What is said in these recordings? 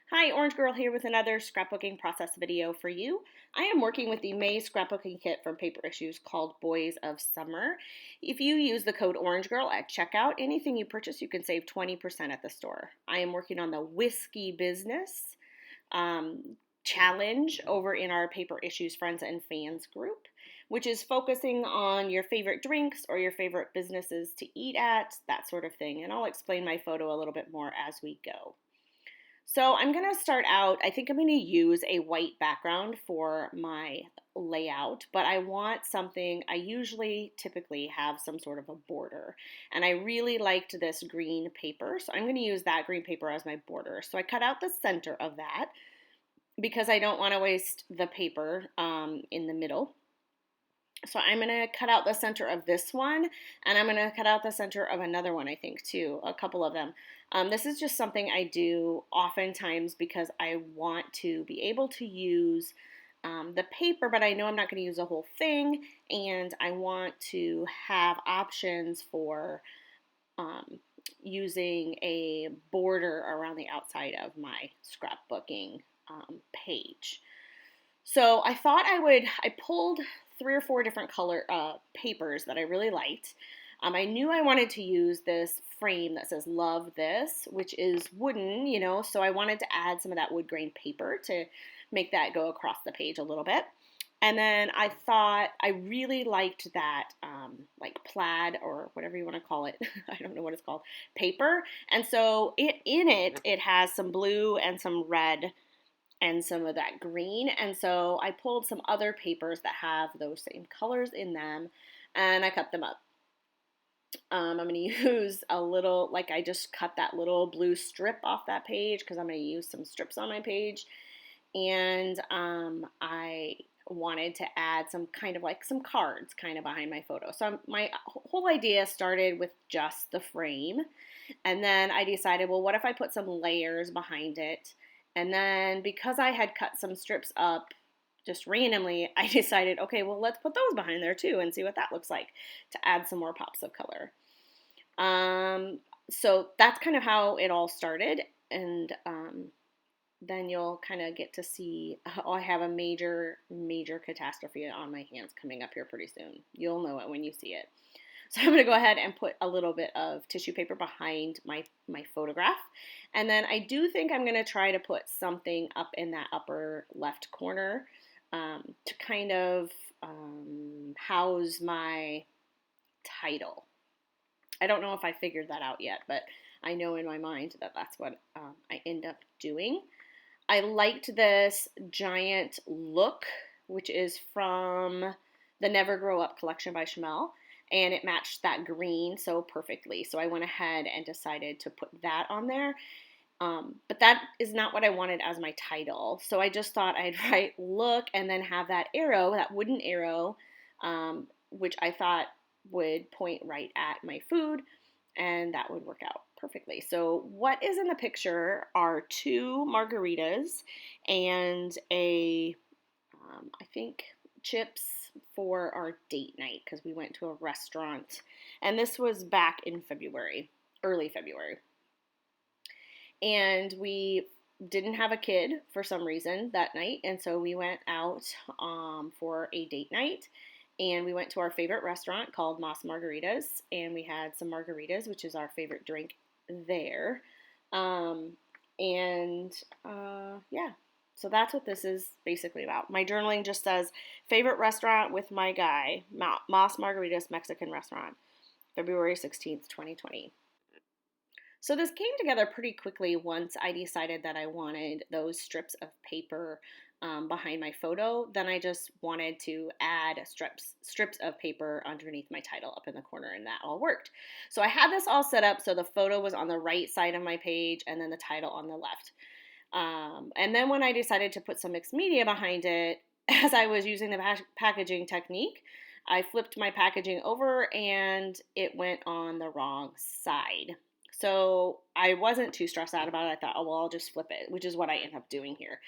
Hi, Orange Girl here with another scrapbooking process video for you. I am working with the May scrapbooking kit from Paper Issues called Boys of Summer. If you use the code Orange Girl at checkout, anything you purchase you can save 20% at the store. I am working on the Whiskey Business challenge over in our Paper Issues Friends and Fans group, which is focusing on your favorite drinks or your favorite businesses to eat at, that sort of thing. And I'll explain my photo a little bit more as we go. So I'm going to start out, I think I'm going to use a white background for my layout, but I want something, I usually typically have some sort of a border, and I really liked this green paper, so I'm going to use that green paper as my border. So I cut out the center of that because I don't want to waste the paper in the middle. So I'm going to cut out the center of this one, and I'm going to cut out the center of another one, I think, too, a couple of them. This is just something I do oftentimes because I want to be able to use the paper, but I know I'm not going to use the whole thing, and I want to have options for using a border around the outside of my scrapbooking page. So I thought I pulled 3 or 4 different color papers that I really liked. I knew I wanted to use this frame that says love this, which is wooden, so I wanted to add some of that wood grain paper to make that go across the page a little bit. And then I thought I really liked that like plaid or whatever you want to call it, I don't know what it's called, paper. And so it has some blue and some red and some of that green. And so I pulled some other papers that have those same colors in them, and I cut them up. I'm going to use a little, like I just cut that little blue strip off that page because I'm going to use some strips on my page. And I wanted to add some kind of like some cards kind of behind my photo. So my whole idea started with just the frame. And then I decided, well, what if I put some layers behind it? And then because I had cut some strips up just randomly, I decided, okay, well, let's put those behind there too and see what that looks like to add some more pops of color. So that's kind of how it all started. And then you'll kind of get to see, oh, I have a major, major catastrophe on my hands coming up here pretty soon. You'll know it when you see it. So I'm going to go ahead and put a little bit of tissue paper behind my photograph. And then I do think I'm going to try to put something up in that upper left corner to kind of house my title. I don't know if I figured that out yet, but I know in my mind that that's what I end up doing. I liked this giant look, which is from the Never Grow Up collection by Chamel, and it matched that green so perfectly. So I went ahead and decided to put that on there. But that is not what I wanted as my title. So I just thought I'd write look and then have that arrow, that wooden arrow, which I thought would point right at my food, and that would work out perfectly. So what is in the picture are 2 margaritas and I think chips for our date night because we went to a restaurant, and this was back in February, early February. And we didn't have a kid for some reason that night, and so we went out for a date night, and we went to our favorite restaurant called Moss Margaritas, and we had some margaritas, which is our favorite drink there. Yeah, so that's what this is basically about. My journaling just says, favorite restaurant with my guy, Moss Margaritas Mexican restaurant, February 16th, 2020. So this came together pretty quickly once I decided that I wanted those strips of paper behind my photo. Then I just wanted to add strips of paper underneath my title up in the corner, and that all worked. So I had this all set up so the photo was on the right side of my page and then the title on the left. And then when I decided to put some mixed media behind it, as I was using the packaging technique, I flipped my packaging over and it went on the wrong side. So I wasn't too stressed out about it. I thought, oh, well, I'll just flip it, which is what I end up doing here.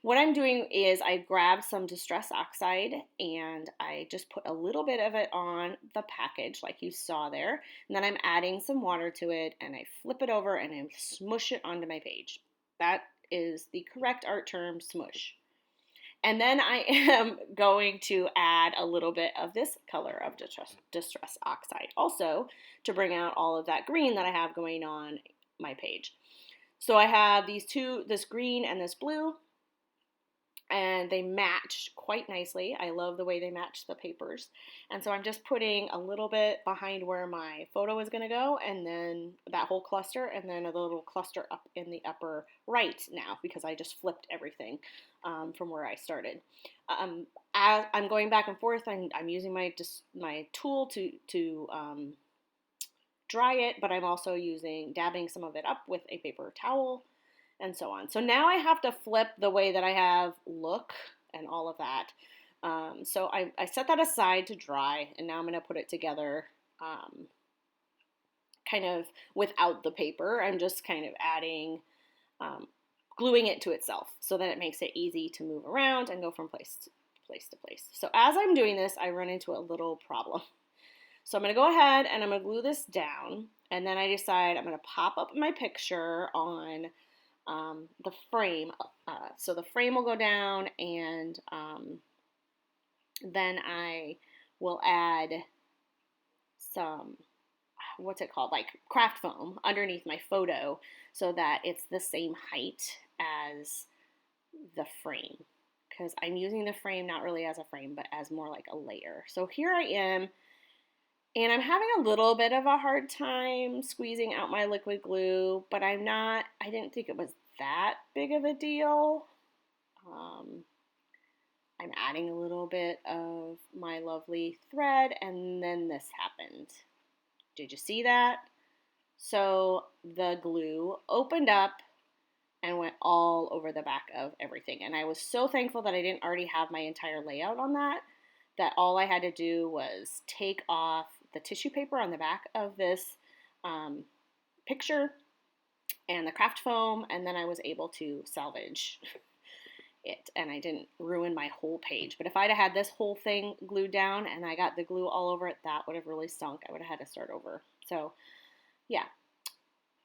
What I'm doing is I grabbed some Distress Oxide and I just put a little bit of it on the package like you saw there. And then I'm adding some water to it and I flip it over and I smush it onto my page. That is the correct art term, smush. And then I am going to add a little bit of this color of Distress Oxide also to bring out all of that green that I have going on my page. So I have these two, this green and this blue, and they match quite nicely. I love the way they match the papers. And so I'm just putting a little bit behind where my photo is going to go, and then that whole cluster, and then a little cluster up in the upper right now because I just flipped everything from where I started. As I'm going back and forth, I'm using my tool to dry it, but I'm also dabbing some of it up with a paper towel and so on. So now I have to flip the way that I have look and all of that. So I set that aside to dry, and now I'm going to put it together kind of without the paper. I'm just kind of adding, gluing it to itself so that it makes it easy to move around and go from place to place. So as I'm doing this, I run into a little problem. So I'm going to go ahead and I'm going to glue this down, and then I decide I'm going to pop up my picture on the frame. So the frame will go down, and then I will add some, what's it called, like craft foam underneath my photo so that it's the same height as the frame, because I'm using the frame not really as a frame but as more like a layer. So here I am, and I'm having a little bit of a hard time squeezing out my liquid glue, but I didn't think it was that big of a deal. I'm adding a little bit of my lovely thread, and then this happened. Did you see that? So the glue opened up and went all over the back of everything. And I was so thankful that I didn't already have my entire layout on that all I had to do was take off the tissue paper on the back of this picture and the craft foam, and then I was able to salvage it, and I didn't ruin my whole page. But if I'd have had this whole thing glued down and I got the glue all over it, that would have really stunk. I would have had to start over. So yeah,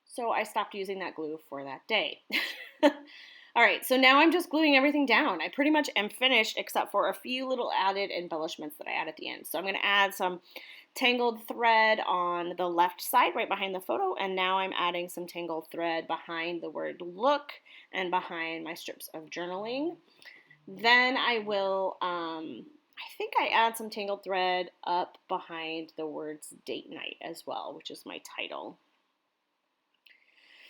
so I stopped using that glue for that day. All right, so now I'm just gluing everything down. I pretty much am finished except for a few little added embellishments that I add at the end. So I'm going to add some tangled thread on the left side right behind the photo, and now I'm adding some tangled thread behind the word look and behind my strips of journaling. Then I will, I think I add some tangled thread up behind the words date night as well, which is my title.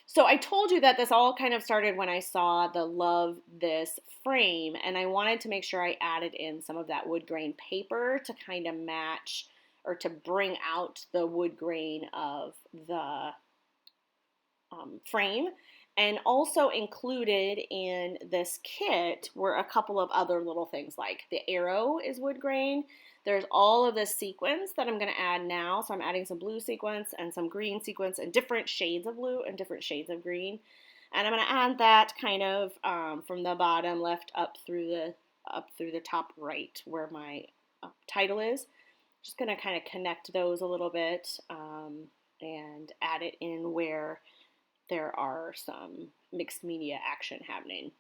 So I told you that this all kind of started when I saw the Love This frame, and I wanted to make sure I added in some of that wood grain paper to kind of match or to bring out the wood grain of the frame. And also included in this kit were a couple of other little things, like the arrow is wood grain. There's all of this sequins that I'm going to add now. So I'm adding some blue sequins and some green sequins and different shades of blue and different shades of green. And I'm going to add that kind of from the bottom left up through the top right where my title is. Just going to kind of connect those a little bit and add it in where there are some mixed media action happening.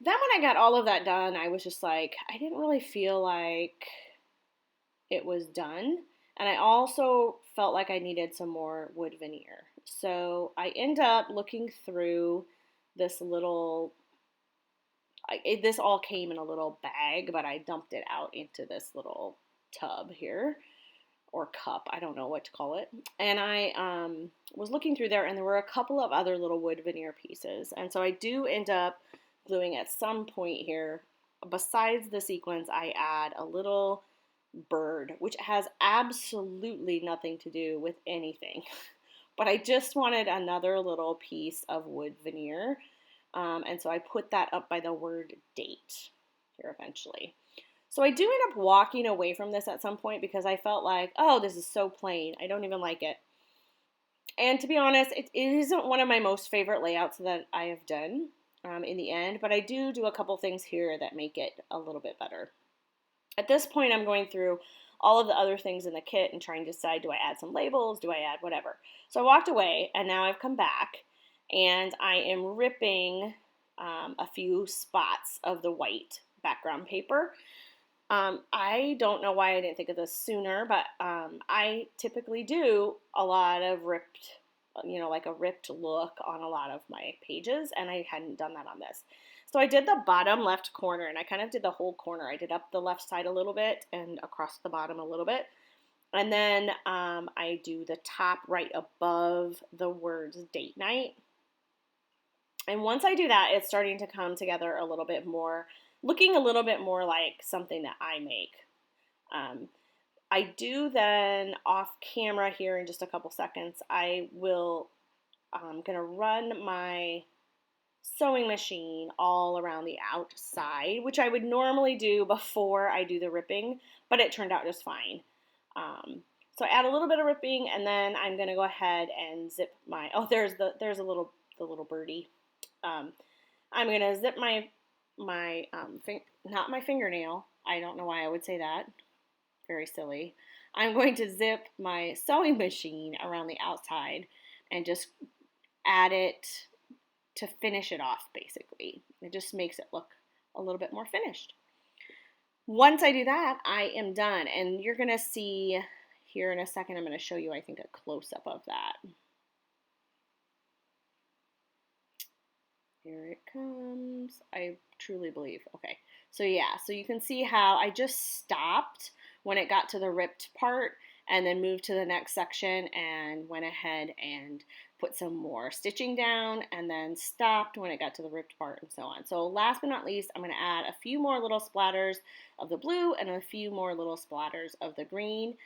Then when I got all of that done, I was just like, I didn't really feel like it was done. And I also felt like I needed some more wood veneer. So I end up looking through this little, this all came in a little bag, but I dumped it out into this little tub here, or cup, I don't know what to call it. And I was looking through there, and there were a couple of other little wood veneer pieces. And so I do end up gluing at some point here. Besides the sequins, I add a little bird, which has absolutely nothing to do with anything. But I just wanted another little piece of wood veneer. And so I put that up by the word date here eventually. So I do end up walking away from this at some point because I felt like, oh, this is so plain. I don't even like it. And to be honest, it isn't one of my most favorite layouts that I have done in the end, but I do a couple things here that make it a little bit better. At this point, I'm going through all of the other things in the kit and trying to decide, do I add some labels? Do I add whatever? So I walked away, and now I've come back, and I am ripping a few spots of the white background paper. I don't know why I didn't think of this sooner, but I typically do a lot of ripped, like a ripped look on a lot of my pages, and I hadn't done that on this. So I did the bottom left corner, and I kind of did the whole corner. I did up the left side a little bit and across the bottom a little bit. And then I do the top right above the words date night. And once I do that, it's starting to come together a little bit more, looking a little bit more like something that I make. Um, I do then off camera here in just a couple seconds, I'm going to run my sewing machine all around the outside, which I would normally do before I do the ripping, but it turned out just fine. So I add a little bit of ripping, and then I'm going to go ahead and zip my, there's the little birdie. I'm going to zip not my fingernail. I don't know why I would say that. Very silly. I'm going to zip my sewing machine around the outside and just add it to finish it off, basically. It just makes it look a little bit more finished. Once I do that, I am done. And you're going to see here in a second, I'm going to show you, I think, a close-up of that. Here it comes. I truly believe. Okay. So yeah, so you can see how I just stopped when it got to the ripped part and then moved to the next section and went ahead and put some more stitching down and then stopped when it got to the ripped part and so on. So last but not least, I'm going to add a few more little splatters of the blue and a few more little splatters of the green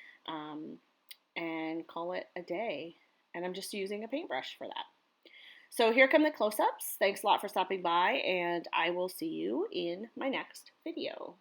and call it a day. And I'm just using a paintbrush for that. So here come the close-ups. Thanks a lot for stopping by, and I will see you in my next video.